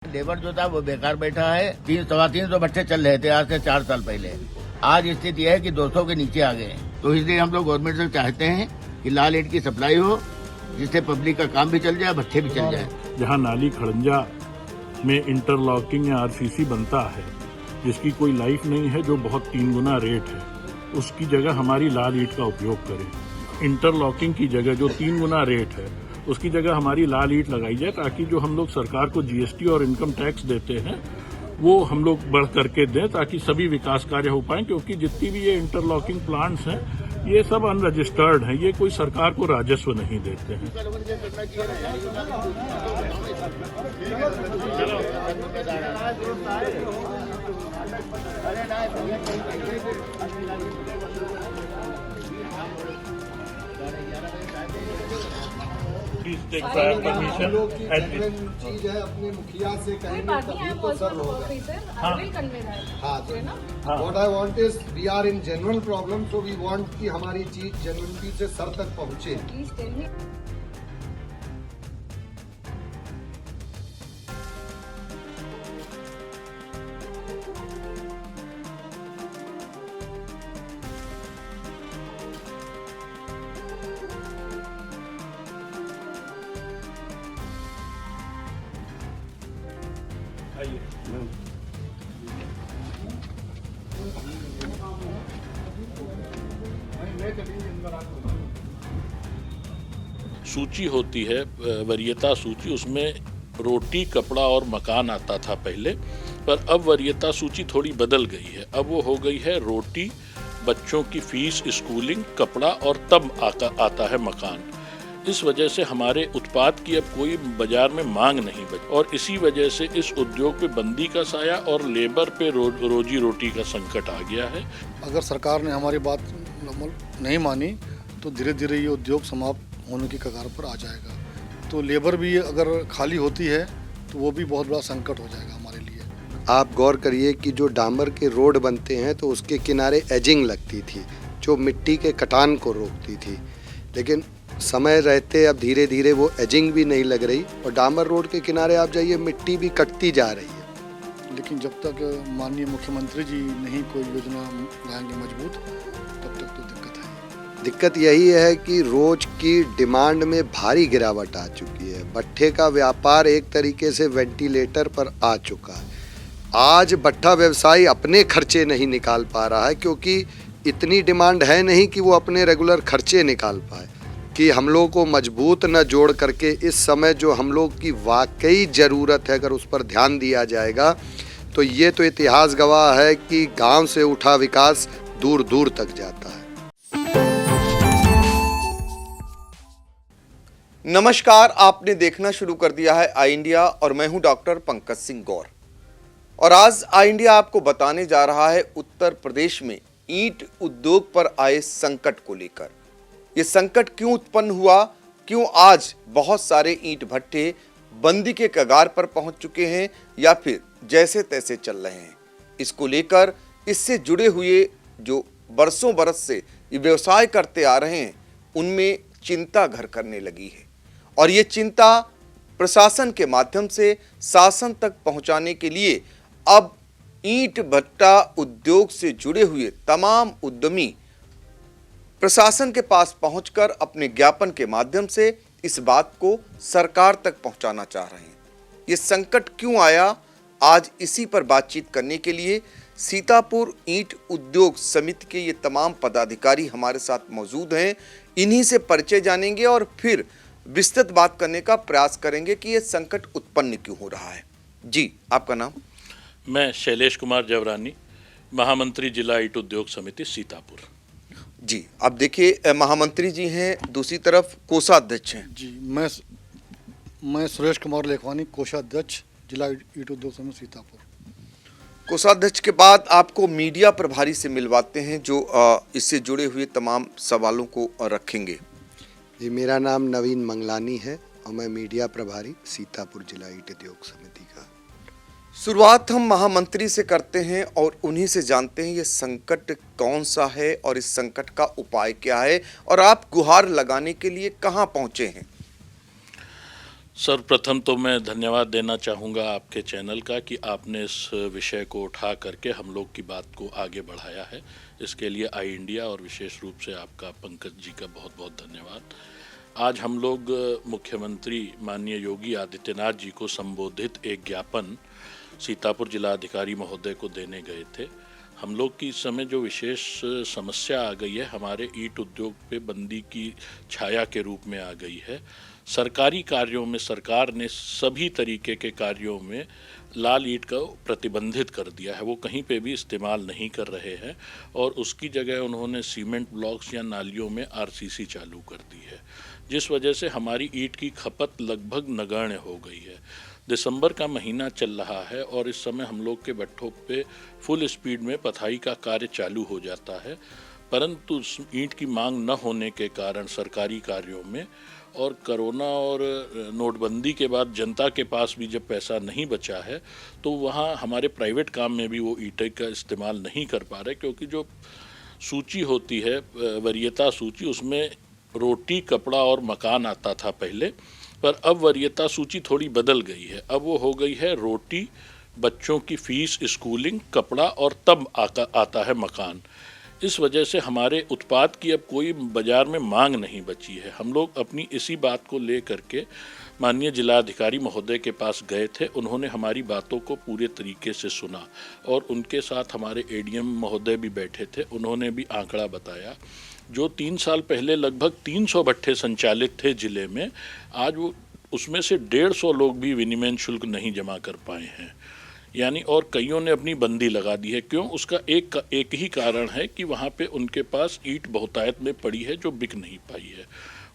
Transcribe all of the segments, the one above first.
Labour जो था वो बेकार बैठा है। 300-350 बच्चे चल रहे थे आज से 4 साल पहले। आज स्थिति यह है कि 200 के नीचे आ गए हैं। तो इसलिए हम लोग गवर्नमेंट से चाहते हैं कि लाल ईंट की सप्लाई हो, जिससे पब्लिक का काम भी चल जाए, बच्चे भी चल जाए। जहाँ नाली खड़ंजा में इंटरलॉकिंग या आरसीसी बनता है, जिसकी कोई लाइफ नहीं है, जो बहुत 3 गुना रेट है, उसकी जगह हमारी लाल ईंट का उपयोग करें। इंटरलॉकिंग की जगह जो 3 गुना रेट है, उसकी जगह हमारी लाल ईंट लगाई जाए, ताकि जो हम लोग सरकार को जीएसटी और इनकम टैक्स देते हैं वो हम लोग बढ़ करके दें, ताकि सभी विकास कार्य हो पाए। क्योंकि जितनी भी ये इंटरलॉकिंग प्लांट्स हैं, ये सब अनरजिस्टर्ड हैं, ये कोई सरकार को राजस्व नहीं देते हैं। चीज है, अपने मुखिया से कहेंगे तभी तो सर होगा। What I want is we are in genuine problem, so we want कि हमारी चीज जेन्युइनिटी से सर तक पहुँचे। सूची होती है, वरीयता सूची, उसमें रोटी, कपड़ा और मकान आता था पहले, पर अब वरीयता सूची थोड़ी बदल गई है। अब वो हो गई है रोटी, बच्चों की फीस, स्कूलिंग, कपड़ा और तब आता है मकान। इस वजह से हमारे उत्पाद की अब कोई बाजार में मांग नहीं बची और इसी वजह से इस उद्योग पे बंदी का साया और लेबर पे रोजी रोटी का संकट आ गया है। अगर सरकार ने हमारी बात नहीं मानी तो धीरे धीरे ये उद्योग समाप्त होने की कगार पर आ जाएगा। तो लेबर भी अगर खाली होती है तो वो भी बहुत बड़ा संकट हो जाएगा हमारे लिए। आप गौर करिए कि जो डामर के रोड बनते हैं तो उसके किनारे एजिंग लगती थी, जो मिट्टी के कटान को रोकती थी, लेकिन समय रहते अब धीरे धीरे वो एजिंग भी नहीं लग रही और डामर रोड के किनारे आप जाइए, मिट्टी भी कटती जा रही है। लेकिन जब तक माननीय मुख्यमंत्री जी नहीं कोई योजना लाएंगे मजबूत, तब तक तो दिक्कत है। दिक्कत यही है कि रोज की डिमांड में भारी गिरावट आ चुकी है। भट्ठे का व्यापार एक तरीके से वेंटिलेटर पर आ चुका है। आज भट्ठा व्यवसायी अपने खर्चे नहीं निकाल पा रहा है, क्योंकि इतनी डिमांड है नहीं कि वो अपने रेगुलर खर्चे निकाल पाए। कि हम लोगों को मजबूत न जोड़ करके इस समय जो हम लोग की वाकई ज़रूरत है, अगर उस पर ध्यान दिया जाएगा तो ये तो इतिहास गवाह है कि गांव से उठा विकास दूर दूर तक जाता है। नमस्कार, आपने देखना शुरू कर दिया है आई इंडिया और मैं हूं डॉक्टर पंकज सिंह गौर। और आज आई इंडिया आपको बताने जा रहा है उत्तर प्रदेश में ईंट उद्योग पर आए संकट को लेकर। ये संकट क्यों उत्पन्न हुआ, क्यों आज बहुत सारे ईंट भट्टे बंदी के कगार पर पहुंच चुके हैं या फिर जैसे तैसे चल रहे हैं, इसको लेकर इससे जुड़े हुए जो बरसों बरस से ये व्यवसाय करते आ रहे हैं उनमें चिंता घर करने लगी है। और ये चिंता प्रशासन के माध्यम से शासन तक पहुंचाने के लिए अब ईंट भट्टा उद्योग से जुड़े हुए तमाम उद्यमी प्रशासन के पास पहुंचकर अपने ज्ञापन के माध्यम से इस बात को सरकार तक पहुंचाना चाह रहे हैं। ये संकट क्यों आया, आज इसी पर बातचीत करने के लिए सीतापुर ईंट उद्योग समिति के ये तमाम पदाधिकारी हमारे साथ मौजूद हैं। इन्हीं से परिचय जानेंगे और फिर विस्तृत बात करने का प्रयास करेंगे कि ये संकट उत्पन्न क्यों हो रहा है। जी, आपका नाम? मैं शैलेश कुमार जवरानी, महामंत्री जिला ईंट उद्योग समिति सीतापुर। जी, अब देखिए, महामंत्री जी हैं, दूसरी तरफ कोषाध्यक्ष हैं। जी, मैं सुरेश कुमार लेखवानी, कोषाध्यक्ष जिला ईंट उद्योग समिति सीतापुर। कोषाध्यक्ष के बाद आपको मीडिया प्रभारी से मिलवाते हैं जो इससे जुड़े हुए तमाम सवालों को रखेंगे। जी, मेरा नाम नवीन मंगलानी है और मैं मीडिया प्रभारी सीतापुर जिला ईंट उद्योग समिति का। शुरुआत हम महामंत्री से करते हैं और उन्हीं से जानते हैं ये संकट कौन सा है और इस संकट का उपाय क्या है और आप गुहार लगाने के लिए कहां पहुंचे हैं। सर्वप्रथम तो मैं धन्यवाद देना चाहूँगा आपके चैनल का कि आपने इस विषय को उठा करके हम लोग की बात को आगे बढ़ाया है। इसके लिए आई इंडिया और विशेष रूप से आपका पंकज जी का बहुत बहुत धन्यवाद। आज हम लोग मुख्यमंत्री माननीय योगी आदित्यनाथ जी को संबोधित एक ज्ञापन सीतापुर जिलाधिकारी महोदय को देने गए थे। हम लोग की इस समय जो विशेष समस्या आ गई है, हमारे ईंट उद्योग पे बंदी की छाया के रूप में आ गई है। सरकारी कार्यों में सरकार ने सभी तरीके के कार्यों में लाल ईंट को प्रतिबंधित कर दिया है, वो कहीं पे भी इस्तेमाल नहीं कर रहे हैं और उसकी जगह उन्होंने सीमेंट ब्लॉक्स या नालियों में आरसीसी चालू कर दी है, जिस वजह से हमारी ईंट की खपत लगभग नगण्य हो गई है। दिसंबर का महीना चल रहा है और इस समय हम लोग के भट्ठों पे फुल स्पीड में पथाई का कार्य चालू हो जाता है, परंतु ईंट की मांग न होने के कारण सरकारी कार्यों में और कोरोना और नोटबंदी के बाद जनता के पास भी जब पैसा नहीं बचा है तो वहाँ हमारे प्राइवेट काम में भी वो ईंटें का इस्तेमाल नहीं कर पा रहे, क्योंकि जो सूची होती है वरीयता सूची, उसमें रोटी, कपड़ा और मकान आता था पहले, पर अब वरीयता सूची थोड़ी बदल गई है। अब वो हो गई है रोटी, बच्चों की फीस, स्कूलिंग, कपड़ा और तब आता है मकान। इस वजह से हमारे उत्पाद की अब कोई बाज़ार में मांग नहीं बची है। हम लोग अपनी इसी बात को ले करके माननीय जिलाधिकारी महोदय के पास गए थे। उन्होंने हमारी बातों को पूरे तरीके से सुना और उनके साथ हमारे एडीएम महोदय भी बैठे थे। उन्होंने भी आंकड़ा बताया, जो 3 साल पहले लगभग 300 भट्ठे संचालित थे ज़िले में, आज वो उसमें से 150 लोग भी विनिमय शुल्क नहीं जमा कर पाए हैं, यानी और कईयों ने अपनी बंदी लगा दी है। क्यों? उसका एक ही कारण है कि वहाँ पे उनके पास ईंट बहुतायत में पड़ी है जो बिक नहीं पाई है,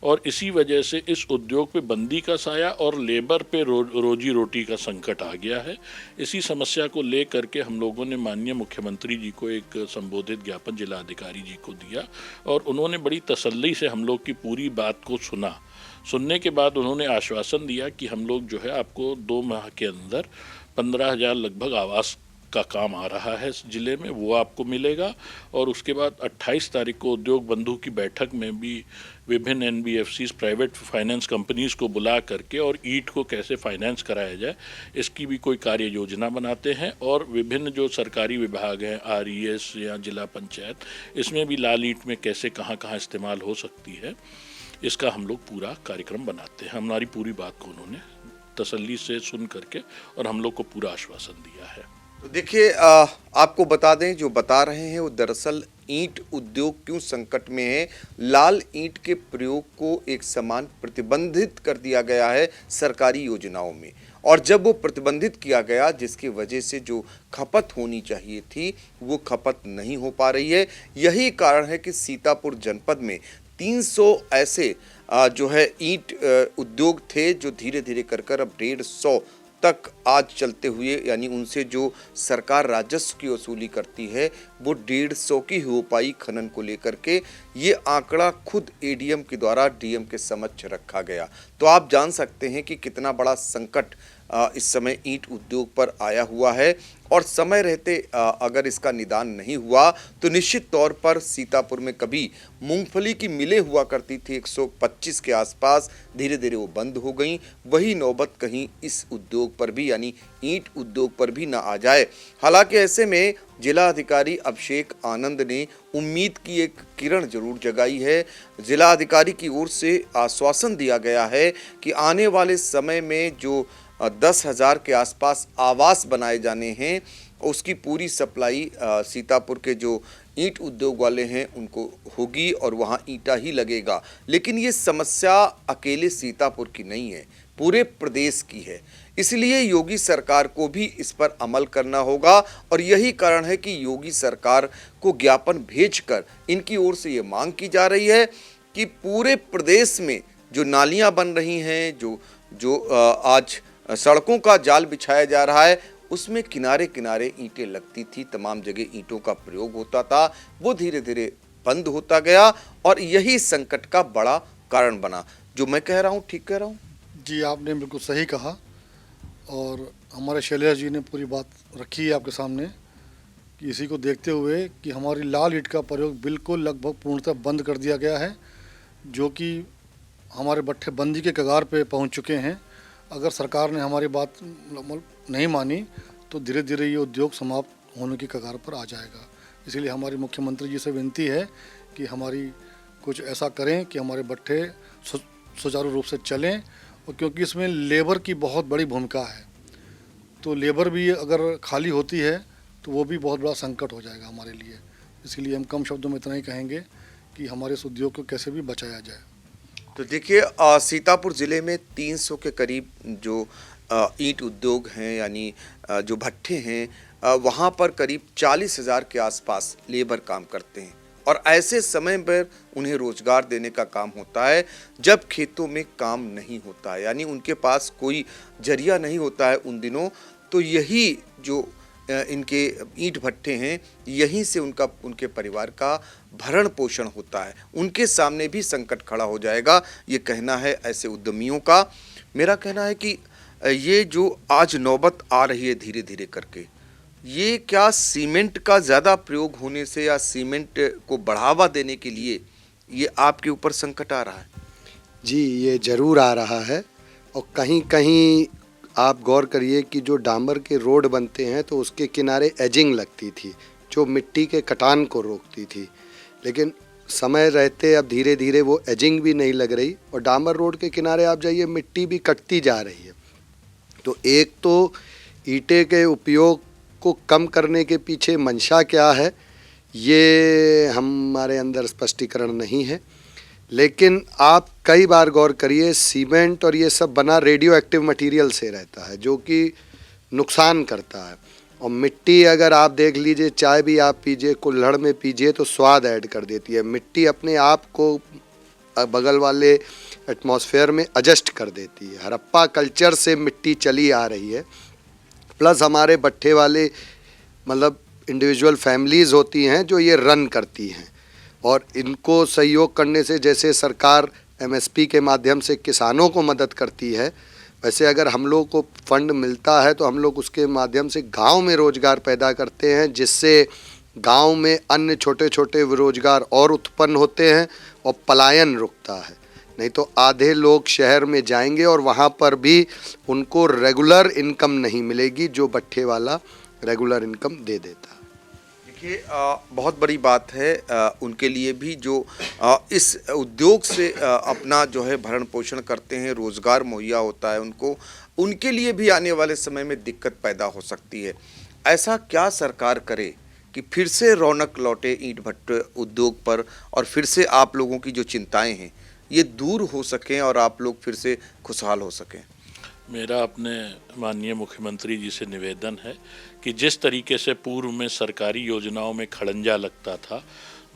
और इसी वजह से इस उद्योग पे बंदी का साया और लेबर पे रोजी रोटी का संकट आ गया है। इसी समस्या को ले करके हम लोगों ने माननीय मुख्यमंत्री जी को एक संबोधित ज्ञापन जिलाधिकारी जी को दिया और उन्होंने बड़ी तसल्ली से हम लोग की पूरी बात को सुना। सुनने के बाद उन्होंने आश्वासन दिया कि हम लोग जो है आपको 2 माह के अंदर 15,000 लगभग आवास का काम आ रहा है ज़िले में, वो आपको मिलेगा। और उसके बाद 28 तारीख को उद्योग बंधु की बैठक में भी विभिन्न एनबीएफसीज, प्राइवेट फाइनेंस कंपनीज़ को बुला करके और ईंट को कैसे फाइनेंस कराया जाए, इसकी भी कोई कार्य योजना बनाते हैं। और विभिन्न जो सरकारी विभाग हैं, आरईएस या जिला पंचायत, इसमें भी लाल ईंट में कैसे कहाँ कहाँ इस्तेमाल हो सकती है, इसका हम लोग पूरा कार्यक्रम बनाते हैं। हमारी पूरी बात को उन्होंने तसल्ली से सुन करके और हम लोग को पूरा आश्वासन दिया है। तो देखिए, आपको बता दें, जो बता रहे हैं वो दरअसल ईंट उद्योग क्यों संकट में है। लाल ईंट के प्रयोग को एक समान प्रतिबंधित कर दिया गया है सरकारी योजनाओं में, और जब वो प्रतिबंधित किया गया, जिसकी वजह से जो खपत होनी चाहिए थी वो खपत नहीं हो पा रही है। यही कारण है कि सीतापुर जनपद में 300 ऐसे जो है ईंट उद्योग थे जो धीरे धीरे कर अब 150 तक आज चलते हुए, यानी उनसे जो सरकार राजस्व की वसूली करती है वो 150 की हो पाई खनन को लेकर के। ये आंकड़ा खुद एडीएम के द्वारा डीएम के समक्ष रखा गया। तो आप जान सकते हैं कि कितना बड़ा संकट इस समय ईंट उद्योग पर आया हुआ है, और समय रहते अगर इसका निदान नहीं हुआ तो निश्चित तौर पर सीतापुर में कभी मूंगफली की मिलें हुआ करती थी 125 के आसपास, धीरे धीरे वो बंद हो गई। वही नौबत कहीं इस उद्योग पर भी, यानी ईंट उद्योग पर भी ना आ जाए। हालांकि ऐसे में जिला अधिकारी अभिषेक आनंद ने उम्मीद की एक किरण जरूर जगाई है। जिला अधिकारी की ओर से आश्वासन दिया गया है कि आने वाले समय में जो 10,000 के आसपास आवास बनाए जाने हैं, उसकी पूरी सप्लाई सीतापुर के जो ईंट उद्योग वाले हैं उनको होगी और वहाँ ईंटा ही लगेगा। लेकिन ये समस्या अकेले सीतापुर की नहीं है, पूरे प्रदेश की है। इसलिए योगी सरकार को भी इस पर अमल करना होगा, और यही कारण है कि योगी सरकार को ज्ञापन भेजकर इनकी ओर से ये मांग की जा रही है कि पूरे प्रदेश में जो नालियां बन रही हैं, जो आज सड़कों का जाल बिछाया जा रहा है, उसमें किनारे किनारे ईंटें लगती थी, तमाम जगह ईंटों का प्रयोग होता था, वो धीरे धीरे बंद होता गया और यही संकट का बड़ा कारण बना। जो मैं कह रहा हूँ ठीक कह रहा हूँ? जी, आपने बिल्कुल सही कहा, और हमारे शैलेश जी ने पूरी बात रखी है आपके सामने कि इसी को देखते हुए कि हमारी लाल ईंट का प्रयोग बिल्कुल लगभग पूर्णतः बंद कर दिया गया है, जो कि हमारे भट्ठे बंदी के कगार पे पहुंच चुके हैं। अगर सरकार ने हमारी बात नहीं मानी तो धीरे धीरे ये उद्योग समाप्त होने की कगार पर आ जाएगा। इसीलिए हमारी मुख्यमंत्री जी से विनती है कि हमारी कुछ ऐसा करें कि हमारे भट्ठे सुचारू रूप से चलें, और क्योंकि इसमें लेबर की बहुत बड़ी भूमिका है, तो लेबर भी अगर खाली होती है तो वो भी बहुत बड़ा संकट हो जाएगा हमारे लिए। इसलिए हम कम शब्दों में इतना ही कहेंगे कि हमारे इस उद्योग को कैसे भी बचाया जाए। तो देखिए, सीतापुर ज़िले में 300 के करीब जो ईंट उद्योग हैं, यानी जो भट्ठे हैं, वहाँ पर करीब 40,000 के आसपास लेबर काम करते हैं, और ऐसे समय पर उन्हें रोजगार देने का काम होता है जब खेतों में काम नहीं होता है, यानी उनके पास कोई जरिया नहीं होता है उन दिनों। तो यही जो इनके ईंट भट्ठे हैं, यहीं से उनके परिवार का भरण पोषण होता है। उनके सामने भी संकट खड़ा हो जाएगा, ये कहना है ऐसे उद्यमियों का। मेरा कहना है कि ये जो आज नौबत आ रही है धीरे धीरे करके, ये क्या सीमेंट का ज़्यादा प्रयोग होने से या सीमेंट को बढ़ावा देने के लिए ये आपके ऊपर संकट आ रहा है? जी, ये ज़रूर आ रहा है। और कहीं कहीं आप गौर करिए कि जो डामर के रोड बनते हैं तो उसके किनारे एजिंग लगती थी जो मिट्टी के कटान को रोकती थी, लेकिन समय रहते अब धीरे धीरे वो एजिंग भी नहीं लग रही, और डामर रोड के किनारे आप जाइए मिट्टी भी कटती जा रही है। तो एक तो ईंटे के उपयोग को कम करने के पीछे मंशा क्या है, ये हमारे अंदर स्पष्टीकरण नहीं है। लेकिन आप कई बार गौर करिए, सीमेंट और ये सब बना रेडियो एक्टिव मटेरियल से रहता है जो कि नुकसान करता है। और मिट्टी अगर आप देख लीजिए, चाय भी आप पीजिए, कुल्हड़ में पीजिए तो स्वाद ऐड कर देती है। मिट्टी अपने आप को बगल वाले एटमॉस्फेयर में एडजस्ट कर देती है। हड़प्पा कल्चर से मिट्टी चली आ रही है। प्लस हमारे भट्ठे वाले मतलब इंडिविजुअल फैमिलीज़ होती हैं जो ये रन करती हैं, और इनको सहयोग करने से जैसे सरकार एमएसपी के माध्यम से किसानों को मदद करती है, वैसे अगर हम लोग को फंड मिलता है तो हम लोग उसके माध्यम से गांव में रोज़गार पैदा करते हैं, जिससे गांव में अन्य छोटे छोटे रोजगार और उत्पन्न होते हैं और पलायन रुकता है। नहीं तो आधे लोग शहर में जाएंगे और वहाँ पर भी उनको रेगुलर इनकम नहीं मिलेगी जो भट्ठे वाला रेगुलर इनकम दे देता है। देखिए, बहुत बड़ी बात है उनके लिए भी जो इस उद्योग से अपना जो है भरण पोषण करते हैं, रोज़गार मुहैया होता है उनको, उनके लिए भी आने वाले समय में दिक्कत पैदा हो सकती है। ऐसा क्या सरकार करे कि फिर से रौनक लौटे ईंट भट्टे उद्योग पर, और फिर से आप लोगों की जो चिंताएं हैं ये दूर हो सकें और आप लोग फिर से खुशहाल हो सकें? मेरा अपने माननीय मुख्यमंत्री जी से निवेदन है कि जिस तरीके से पूर्व में सरकारी योजनाओं में खड़ंजा लगता था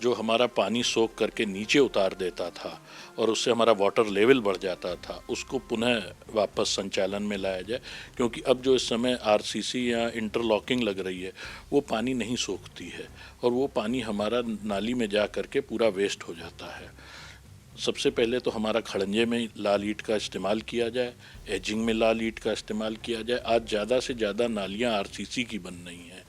जो हमारा पानी सोख करके नीचे उतार देता था और उससे हमारा वाटर लेवल बढ़ जाता था, उसको पुनः वापस संचालन में लाया जाए, क्योंकि अब जो इस समय आरसीसी या इंटरलॉकिंग लग रही है वो पानी नहीं सोखती है और वो पानी हमारा नाली में जा करके पूरा वेस्ट हो जाता है। सबसे पहले तो हमारा खड़ंजे में लाल ईंट का इस्तेमाल किया जाए, एजिंग में लाल ईंट का इस्तेमाल किया जाए। आज ज़्यादा से ज़्यादा नालियाँ आरसीसी की बन रही हैं,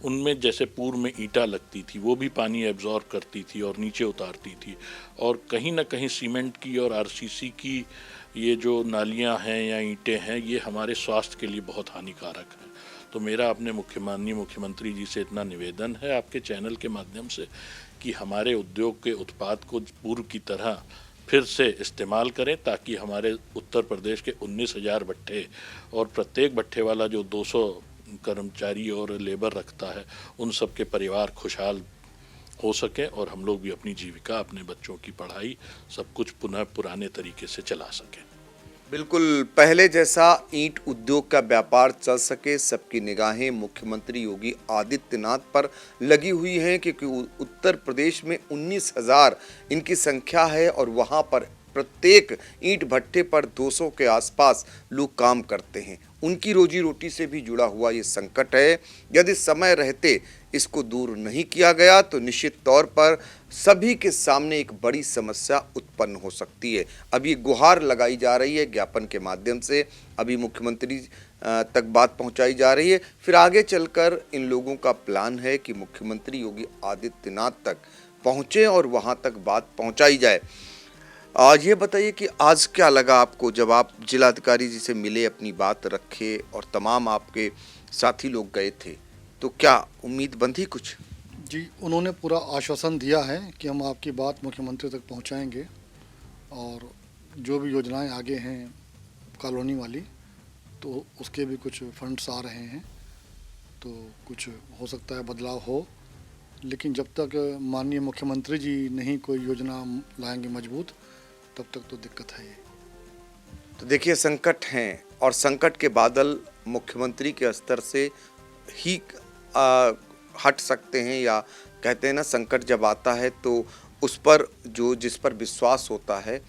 उनमें जैसे पूर्व में ईंटा लगती थी वो भी पानी एब्जॉर्ब करती थी और नीचे उतारती थी, और कहीं ना कहीं सीमेंट की और आरसीसी की ये जो नालियाँ हैं या ईंटें हैं ये हमारे स्वास्थ्य के लिए बहुत हानिकारक हैं। तो मेरा अपने माननीय मुख्यमंत्री जी से इतना निवेदन है आपके चैनल के माध्यम से कि हमारे उद्योग के उत्पाद को पूर्व की तरह फिर से इस्तेमाल करें, ताकि हमारे उत्तर प्रदेश के 19,000 भट्ठे और प्रत्येक भट्ठे वाला जो 200 कर्मचारी और लेबर रखता है उन सब के परिवार खुशहाल हो सके और हम लोग भी अपनी जीविका, अपने बच्चों की पढ़ाई सब कुछ पुनः पुराने तरीके से चला सकें। बिल्कुल पहले जैसा ईंट उद्योग का व्यापार चल सके, सबकी निगाहें मुख्यमंत्री योगी आदित्यनाथ पर लगी हुई हैं, क्योंकि उत्तर प्रदेश में 19,000 इनकी संख्या है और वहां पर प्रत्येक ईंट भट्टे पर 200 के आसपास लोग काम करते हैं। उनकी रोजी रोटी से भी जुड़ा हुआ ये संकट है। यदि समय रहते इसको दूर नहीं किया गया तो निश्चित तौर पर सभी के सामने एक बड़ी समस्या उत्पन्न हो सकती है। अभी ये गुहार लगाई जा रही है ज्ञापन के माध्यम से, अभी मुख्यमंत्री तक बात पहुंचाई जा रही है, फिर आगे चलकर इन लोगों का प्लान है कि मुख्यमंत्री योगी आदित्यनाथ तक पहुंचे और वहां तक बात पहुंचाई जाए। आज ये बताइए कि आज क्या लगा आपको जब आप जिलाधिकारी जी से मिले, अपनी बात रखे और तमाम आपके साथी लोग गए थे, तो क्या उम्मीद बंधी कुछ? जी, उन्होंने पूरा आश्वासन दिया है कि हम आपकी बात मुख्यमंत्री तक पहुंचाएंगे और जो भी योजनाएं आगे हैं कॉलोनी वाली, तो उसके भी कुछ फंड्स आ रहे हैं, तो कुछ हो सकता है बदलाव हो, लेकिन जब तक माननीय मुख्यमंत्री जी नहीं कोई योजना लाएंगे मजबूत, तब तक तो दिक्कत है ये। तो देखिए, संकट हैं और संकट के बादल मुख्यमंत्री के स्तर से ही हट सकते हैं, या कहते हैं ना, संकट जब आता है तो उस पर जिस पर विश्वास होता है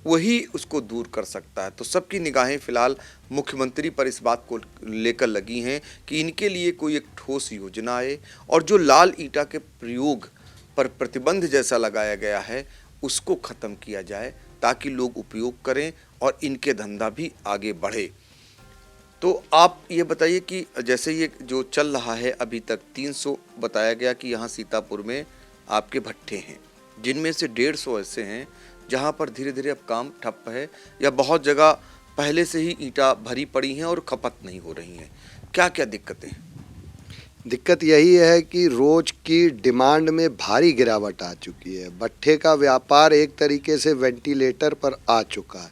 वही उसको दूर कर सकता है। तो सबकी निगाहें फिलहाल मुख्यमंत्री पर इस बात को लेकर लगी हैं कि इनके लिए कोई एक ठोस योजना आए और जो लाल ईंटा के प्रयोग पर प्रतिबंध जैसा लगाया गया है उसको ख़त्म किया जाए, ताकि लोग उपयोग करें और इनके धंधा भी आगे बढ़े। तो आप ये बताइए कि जैसे ये जो चल रहा है अभी तक 300 बताया गया कि यहाँ सीतापुर में आपके भट्ठे हैं, जिनमें से 150 ऐसे हैं जहाँ पर धीरे धीरे अब काम ठप है, या बहुत जगह पहले से ही ईंटा भरी पड़ी हैं और खपत नहीं हो रही हैं। क्या क्या दिक्कतें हैं? दिक्कत यही है कि रोज की डिमांड में भारी गिरावट आ चुकी है। भट्ठे का व्यापार एक तरीके से वेंटिलेटर पर आ चुका है।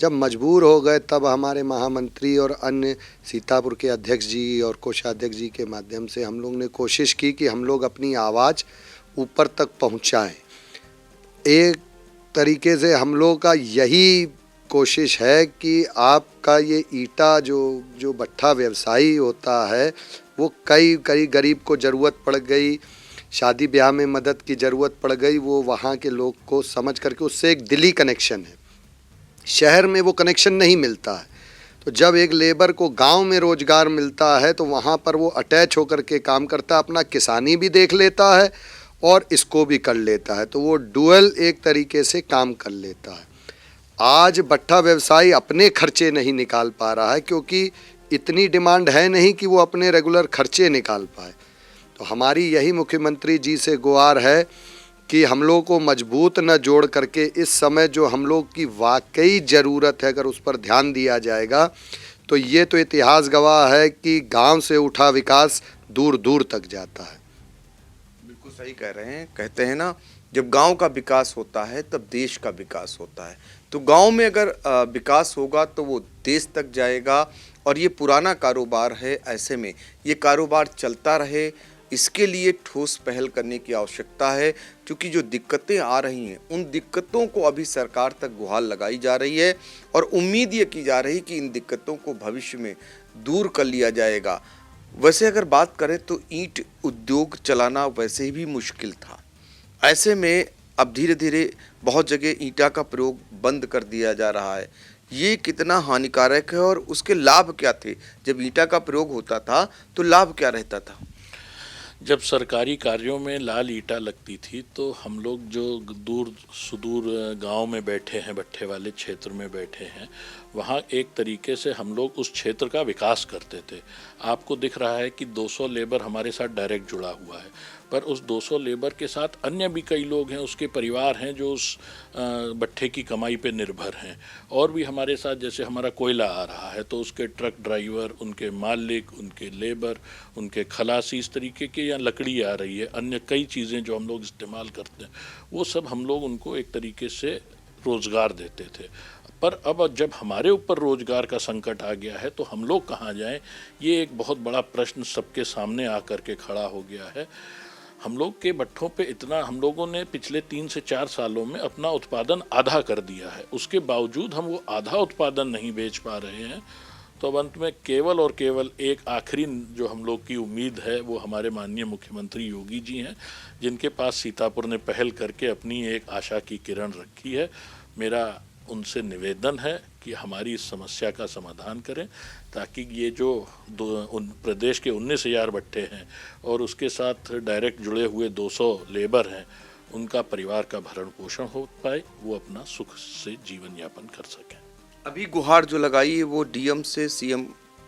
जब मजबूर हो गए तब हमारे महामंत्री और अन्य सीतापुर के अध्यक्ष जी और कोषाध्यक्ष जी के माध्यम से हम लोग ने कोशिश की कि हम लोग अपनी आवाज़ ऊपर तक पहुंचाएं। एक तरीके से हम लोग का यही कोशिश है कि आपका ये ईंटा जो भट्ठा व्यवसायी होता है, वो कई गरीब को ज़रूरत पड़ गई, शादी ब्याह में मदद की ज़रूरत पड़ गई, वो वहाँ के लोग को समझ करके उससे एक दिली कनेक्शन है। शहर में वो कनेक्शन नहीं मिलता है। तो जब एक लेबर को गांव में रोज़गार मिलता है तो वहाँ पर वो अटैच होकर के काम करता है, अपना किसानी भी देख लेता है और इसको भी कर लेता है, तो वो डुअल एक तरीके से काम कर लेता है। आज भट्ठा व्यवसायी अपने खर्चे नहीं निकाल पा रहा है, क्योंकि इतनी डिमांड है नहीं कि वो अपने रेगुलर खर्चे निकाल पाए। तो हमारी यही मुख्यमंत्री जी से गुहार है कि हम लोग को मजबूत न जोड़ करके इस समय जो हम लोग की वाकई ज़रूरत है, अगर उस पर ध्यान दिया जाएगा तो ये तो इतिहास गवाह है कि गांव से उठा विकास दूर दूर तक जाता है। बिल्कुल सही कह रहे हैं। कहते हैं ना, जब गांव का विकास होता है तब देश का विकास होता है। तो गांव में अगर विकास होगा तो वो देश तक जाएगा, और ये पुराना कारोबार है, ऐसे में ये कारोबार चलता रहे, इसके लिए ठोस पहल करने की आवश्यकता है। क्योंकि जो दिक्कतें आ रही हैं उन दिक्कतों को अभी सरकार तक गुहार लगाई जा रही है, और उम्मीद ये की जा रही कि इन दिक्कतों को भविष्य में दूर कर लिया जाएगा। वैसे अगर बात करें तो ईंट उद्योग चलाना वैसे ही भी मुश्किल था, ऐसे में अब धीरे धीरे बहुत जगह ईंटा का प्रयोग बंद कर दिया जा रहा है। ये कितना हानिकारक है और उसके लाभ क्या थे? जब ईंटा का प्रयोग होता था तो लाभ क्या रहता था? जब सरकारी कार्यों में लाल ईंटा लगती थी तो हम लोग जो दूर सुदूर गांव में बैठे हैं, भट्ठे वाले क्षेत्र में बैठे हैं, वहाँ एक तरीके से हम लोग उस क्षेत्र का विकास करते थे। आपको दिख रहा है कि 200 लेबर हमारे साथ डायरेक्ट जुड़ा हुआ है, पर उस 200 लेबर के साथ अन्य भी कई लोग हैं, उसके परिवार हैं जो उस भट्ठे की कमाई पे निर्भर हैं। और भी हमारे साथ, जैसे हमारा कोयला आ रहा है तो उसके ट्रक ड्राइवर, उनके मालिक, उनके लेबर, उनके खलासी, इस तरीके के, या लकड़ी आ रही है, अन्य कई चीज़ें जो हम लोग इस्तेमाल करते हैं, वो सब हम लोग उनको एक तरीके से रोज़गार देते थे। पर अब जब हमारे ऊपर रोजगार का संकट आ गया है तो हम लोग कहाँ जाएं, ये एक बहुत बड़ा प्रश्न सबके सामने आकर के खड़ा हो गया है। हम लोग के भट्ठों पे इतना, हम लोगों ने पिछले 3 से 4 सालों में अपना उत्पादन आधा कर दिया है, उसके बावजूद हम वो आधा उत्पादन नहीं बेच पा रहे हैं। तो अब अंत में केवल और केवल एक आखिरी जो हम लोग की उम्मीद है वो हमारे माननीय मुख्यमंत्री योगी जी हैं, जिनके पास सीतापुर ने पहल करके अपनी एक आशा की किरण रखी है। मेरा उनसे निवेदन है कि हमारी इस समस्या का समाधान करें, ताकि ये जो प्रदेश के 19,000 भट्ठे हैं और उसके साथ डायरेक्ट जुड़े हुए 200 लेबर हैं, उनका परिवार का भरण पोषण हो पाए, वो अपना सुख से जीवन यापन कर सकें। अभी गुहार जो लगाई है वो डीएम से सीएम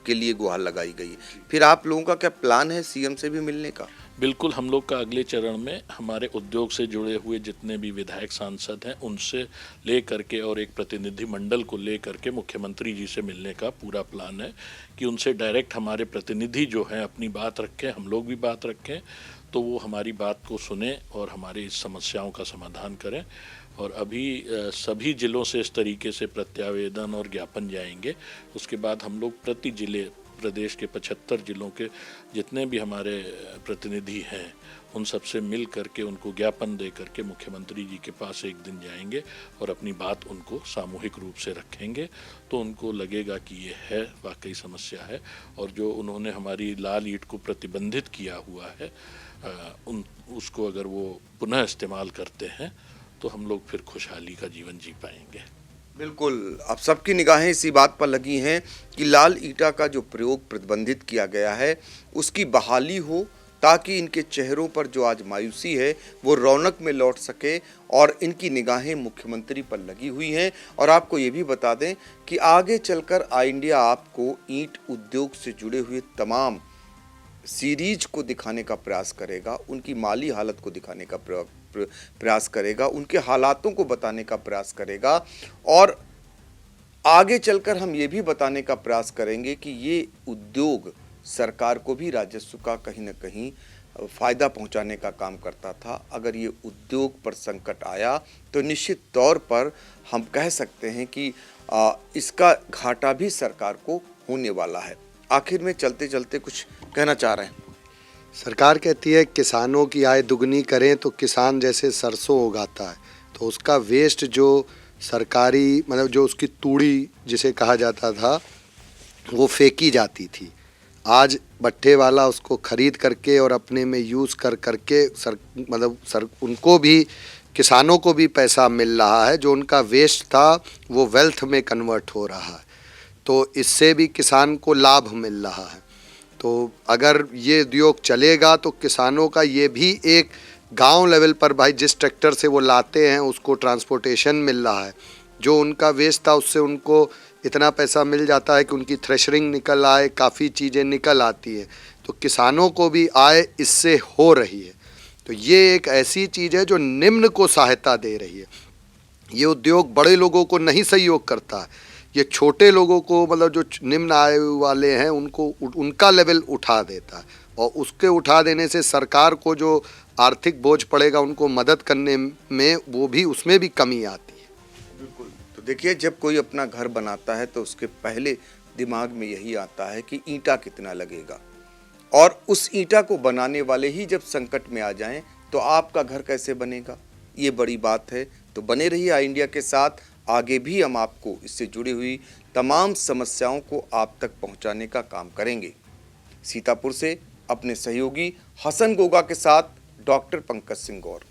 के लिए गुहार लगाई गई है, फिर आप लोगों का क्या प्लान है सीएम से भी मिलने का? बिल्कुल, हम लोग का अगले चरण में हमारे उद्योग से जुड़े हुए जितने भी विधायक सांसद हैं उनसे ले करके और एक प्रतिनिधि मंडल को ले करके मुख्यमंत्री जी से मिलने का पूरा प्लान है कि उनसे डायरेक्ट हमारे प्रतिनिधि जो हैं अपनी बात रखें, हम लोग भी बात रखें, तो वो हमारी बात को सुने और हमारी इस समस्याओं का समाधान करें। और अभी सभी जिलों से इस तरीके से प्रत्यावेदन और ज्ञापन जाएंगे। उसके बाद हम लोग प्रति जिले प्रदेश के 75 जिलों के जितने भी हमारे प्रतिनिधि हैं उन सबसे मिल करके उनको ज्ञापन दे करके मुख्यमंत्री जी के पास एक दिन जाएंगे और अपनी बात उनको सामूहिक रूप से रखेंगे, तो उनको लगेगा कि ये है वाकई समस्या है। और जो उन्होंने हमारी लाल ईंट को प्रतिबंधित किया हुआ है उसको अगर वो पुनः इस्तेमाल करते हैं तो हम लोग फिर खुशहाली का जीवन जी पाएंगे। बिल्कुल, अब सबकी निगाहें इसी बात पर लगी हैं कि लाल ईंटा का जो प्रयोग प्रतिबंधित किया गया है उसकी बहाली हो, ताकि इनके चेहरों पर जो आज मायूसी है वो रौनक में लौट सके। और इनकी निगाहें मुख्यमंत्री पर लगी हुई हैं। और आपको ये भी बता दें कि आगे चलकर आई इंडिया आपको ईंट उद्योग से जुड़े हुए तमाम सीरीज को दिखाने का प्रयास करेगा, उनकी माली हालत को दिखाने का प्रयास करेगा, उनके हालातों को बताने का प्रयास करेगा। और आगे चलकर हम ये भी बताने का प्रयास करेंगे कि ये उद्योग सरकार को भी राजस्व का कहीं न कहीं फ़ायदा पहुंचाने का काम करता था। अगर ये उद्योग पर संकट आया तो निश्चित तौर पर हम कह सकते हैं कि इसका घाटा भी सरकार को होने वाला है। आखिर में चलते चलते कुछ कहना चाह रहे हैं? सरकार कहती है किसानों की आय दुगनी करें, तो किसान जैसे सरसों उगाता है तो उसका वेस्ट जो सरकारी मतलब जो उसकी तूड़ी जिसे कहा जाता था वो फेंकी जाती थी। आज भट्ठे वाला उसको खरीद करके और अपने में यूज़ कर करके उनको भी किसानों को भी पैसा मिल रहा है, जो उनका वेस्ट था वो वेल्थ में कन्वर्ट हो रहा है, तो इससे भी किसान को लाभ मिल रहा है। तो अगर ये उद्योग चलेगा तो किसानों का ये भी एक गांव लेवल पर भाई जिस ट्रैक्टर से वो लाते हैं उसको ट्रांसपोर्टेशन मिल रहा है, जो उनका वेस्ट था उससे उनको इतना पैसा मिल जाता है कि उनकी थ्रेशरिंग निकल आए, काफ़ी चीज़ें निकल आती हैं, तो किसानों को भी आय इससे हो रही है। तो ये एक ऐसी चीज़ है जो निम्न को सहायता दे रही है। ये उद्योग बड़े लोगों को नहीं सहयोग करता है, ये छोटे लोगों को मतलब जो निम्न आय वाले हैं उनको उनका लेवल उठा देता है। और उसके उठा देने से सरकार को जो आर्थिक बोझ पड़ेगा उनको मदद करने में वो भी उसमें भी कमी आती है। बिल्कुल। तो देखिए, जब कोई अपना घर बनाता है तो उसके पहले दिमाग में यही आता है कि ईंटा कितना लगेगा, और उस ईंटा को बनाने वाले ही जब संकट में आ जाएं तो आपका घर कैसे बनेगा, ये बड़ी बात है। तो बने रहिए आई इंडिया के साथ, आगे भी हम आपको इससे जुड़ी हुई तमाम समस्याओं को आप तक पहुंचाने का काम करेंगे। सीतापुर से अपने सहयोगी हसन गोगा के साथ डॉक्टर पंकज सिंह गौर।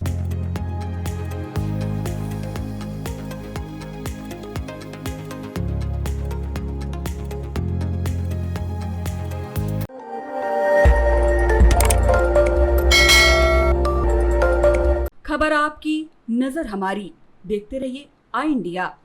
खबर आपकी, नजर हमारी। देखते रहिए आई इंडिया।